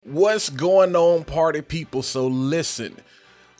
What's going on, party people? So listen,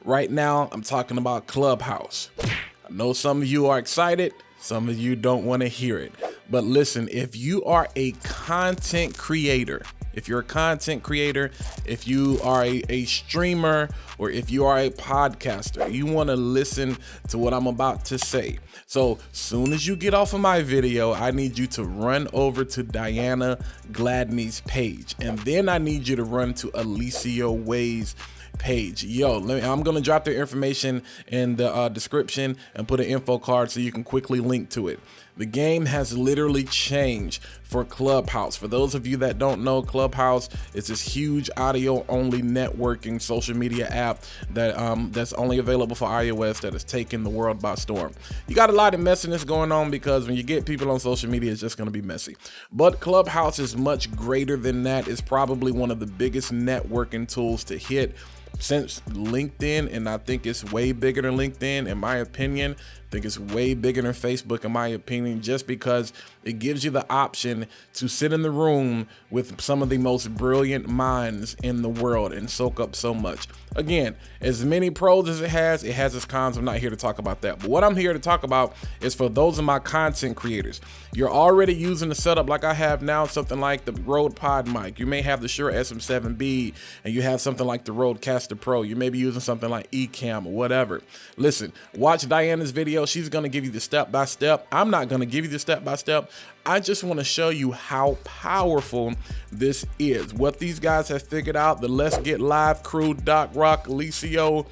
right now I'm talking about Clubhouse. I know some of you are excited, some of you don't want to hear it. But listen, if you are a content creator, if you're a content creator, if you are a streamer, or if you are a podcaster, you want to listen to what I'm about to say. So soon as you get off of my video, I need you to run over to Diana Gladney's page. And then I need you to run to Alicia Way's page. I'm gonna drop their information in the description and put an info card so you can quickly link to it. The game has literally changed for Clubhouse. For those of you that don't know, Clubhouse is this huge audio only networking social media app that that's only available for iOS, that has taken the world by storm. You got a lot of messiness going on because when you get people on social media, it's just going to be messy. But Clubhouse is much greater than that. It's probably one of the biggest networking tools to hit since LinkedIn, and I think it's way bigger than LinkedIn in my opinion. I think it's way bigger than Facebook in my opinion, just because it gives you the option to sit in the room with some of the most brilliant minds in the world and soak up so much. Again, as many pros as it has its cons. I'm not here to talk about that. But what I'm here to talk about is for those of my content creators. You're already using the setup like I have now, something like the Rode Pod mic. You may have the Shure SM7B and you have something like the Rodecaster Pro. You may be using something like Ecamm or whatever. Listen, watch Diana's video. She's going to give you the step-by-step. I'm not going to give you the step-by-step. I just want to show you how powerful this is. What these guys have figured out, the Let's Get Live crew, Doc Rock, Alicio,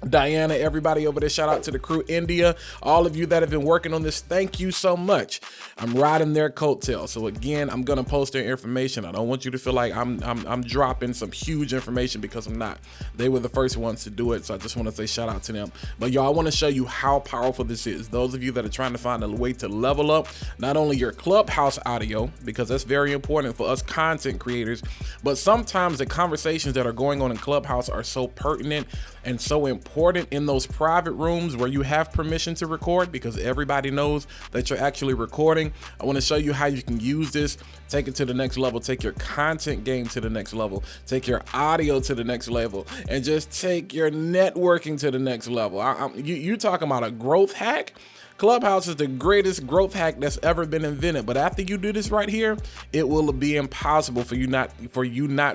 Diana, everybody over there, shout out to the crew, India, all of you that have been working on this, thank you so much. I'm riding their coattails. So again, I'm gonna post their information. I don't want you to feel like I'm dropping some huge information, because I'm not. They were the first ones to do it, so I just want to say shout out to them. But y'all, I want to show you how powerful this is. Those of you that are trying to find a way to level up not only your Clubhouse audio, because that's very important for us content creators, but sometimes the conversations that are going on in Clubhouse are so pertinent and so important in those private rooms where you have permission to record, because everybody knows that you're actually recording. I want to show you how you can use this, take it to the next level, take your content game to the next level, take your audio to the next level, and just take your networking to the next level. You talking about a growth hack? Clubhouse is the greatest growth hack that's ever been invented. But after you do this right here, it will be impossible for you not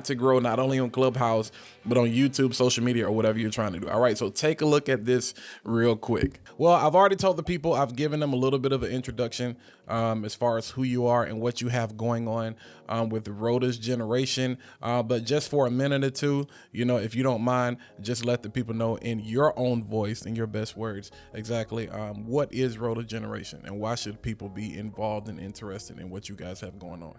to grow, not only on Clubhouse, but on YouTube, social media, or whatever you're trying to do. All right, so take a look at this real quick. Well, I've already told the people, I've given them a little bit of an introduction as far as who you are and what you have going on with R.H.O.D.A's generation. But just for a minute or two, if you don't mind, just let the people know in your own voice, in your best words, exactly what is R.H.O.D.A generation and why should people be involved and interested in what you guys have going on?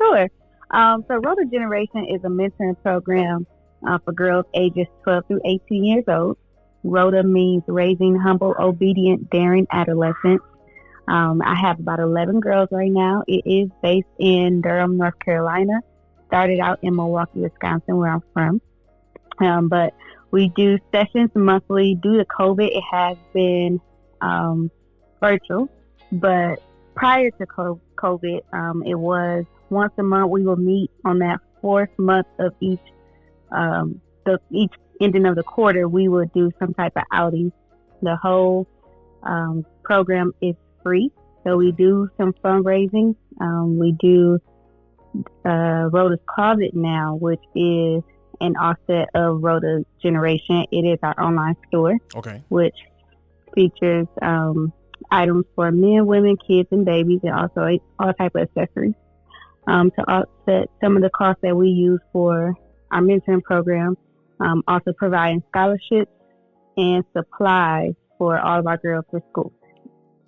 Sure. So R.H.O.D.A generation is a mentoring program for girls ages 12 through 18 years old. R.H.O.D.A means raising humble, obedient, daring adolescents. I have about 11 girls right now. It is based in Durham, North Carolina. Started out in Milwaukee, Wisconsin, where I'm from. But we do sessions monthly. Due to COVID, it has been virtual. But prior to COVID, it was once a month. We will meet on that fourth month of each ending of the quarter. We would do some type of outing. The whole program is free. So we do some fundraising. We do R.H.O.D.A's Closet now, which is an offset of R.H.O.D.A generation. It is our online store, which features items for men, women, kids, and babies, and also all type of accessories to offset some of the costs that we use for our mentoring program. Also providing scholarships and supplies for all of our girls for school.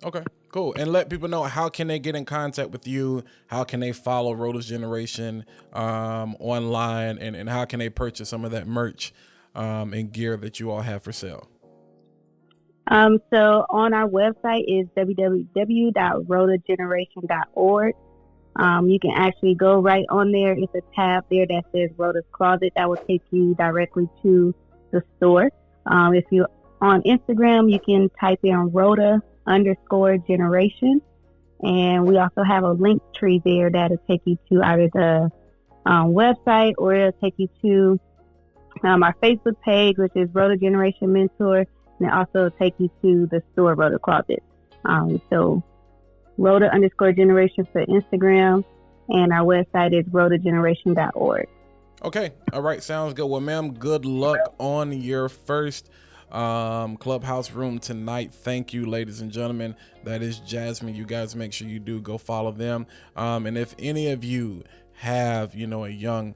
Okay, cool. And let people know, how can they get in contact with you? How can they follow R.H.O.D.A's generation online? And how can they purchase some of that merch and gear that you all have for sale? So on our website is www.rhodageneration.org. You can actually go right on there. It's a tab there that says R.H.O.D.A's Closet. That will take you directly to the store. If you're on Instagram, you can type in R.H.O.D.A_generation. And we also have a link tree there that'll take you to either the website, or it'll take you to our Facebook page, which is Rhoda Generation Mentor, and it also take you to the store Rhoda Closet. So Rhoda_Generation for Instagram, and our website is rhodageneration.org. Okay. All right. Sounds good. Well, ma'am, good luck on your first Clubhouse room tonight. Thank you, ladies and gentlemen. That is Jasmine. You guys make sure you do go follow them. And if any of you have, you know, a young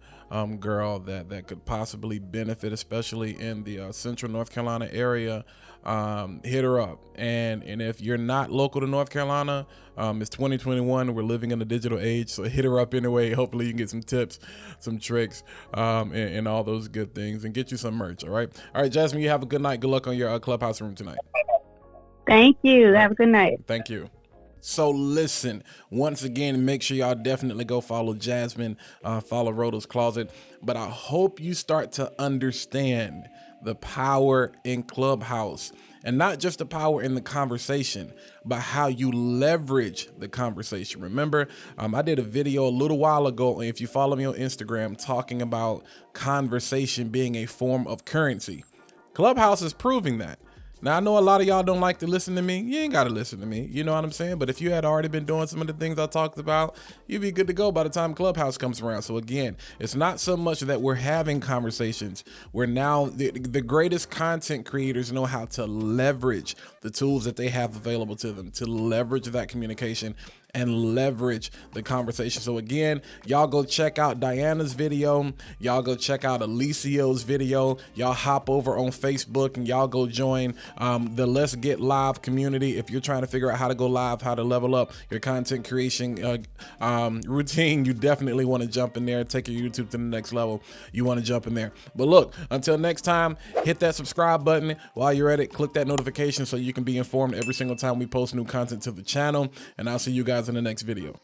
girl that could possibly benefit, especially in the central North Carolina area, hit her up. And if you're not local to North Carolina, it's 2021. We're living in a digital age, so hit her up anyway. Hopefully you can get some tips, some tricks, and all those good things, and get you some merch. All right, Jasmine, you have a good night. Good luck on your Clubhouse room tonight. Thank you. Have a good night. Thank you. So listen, once again, make sure y'all definitely go follow Jasmine, follow Rhoda's Closet. But I hope you start to understand the power in Clubhouse, and not just the power in the conversation, but how you leverage the conversation. Remember, I did a video a little while ago, if you follow me on Instagram, talking about conversation being a form of currency. Clubhouse is proving that. Now, I know a lot of y'all don't like to listen to me. You ain't got to listen to me. You know what I'm saying? But if you had already been doing some of the things I talked about, you'd be good to go by the time Clubhouse comes around. So again, it's not so much that we're having conversations. We're now the greatest content creators know how to leverage the tools that they have available to them, to leverage that communication and leverage the conversation. So again, y'all go check out Diana's video. Y'all go check out Alicia's video. Y'all hop over on Facebook and y'all go join the Let's Get Live community. If you're trying to figure out how to go live, how to level up your content creation routine, you definitely want to jump in there, take your YouTube to the next level. You want to jump in there. But look, until next time, hit that subscribe button. While you're at it, click that notification so you can be informed every single time we post new content to the channel. And I'll see you guys in the next video.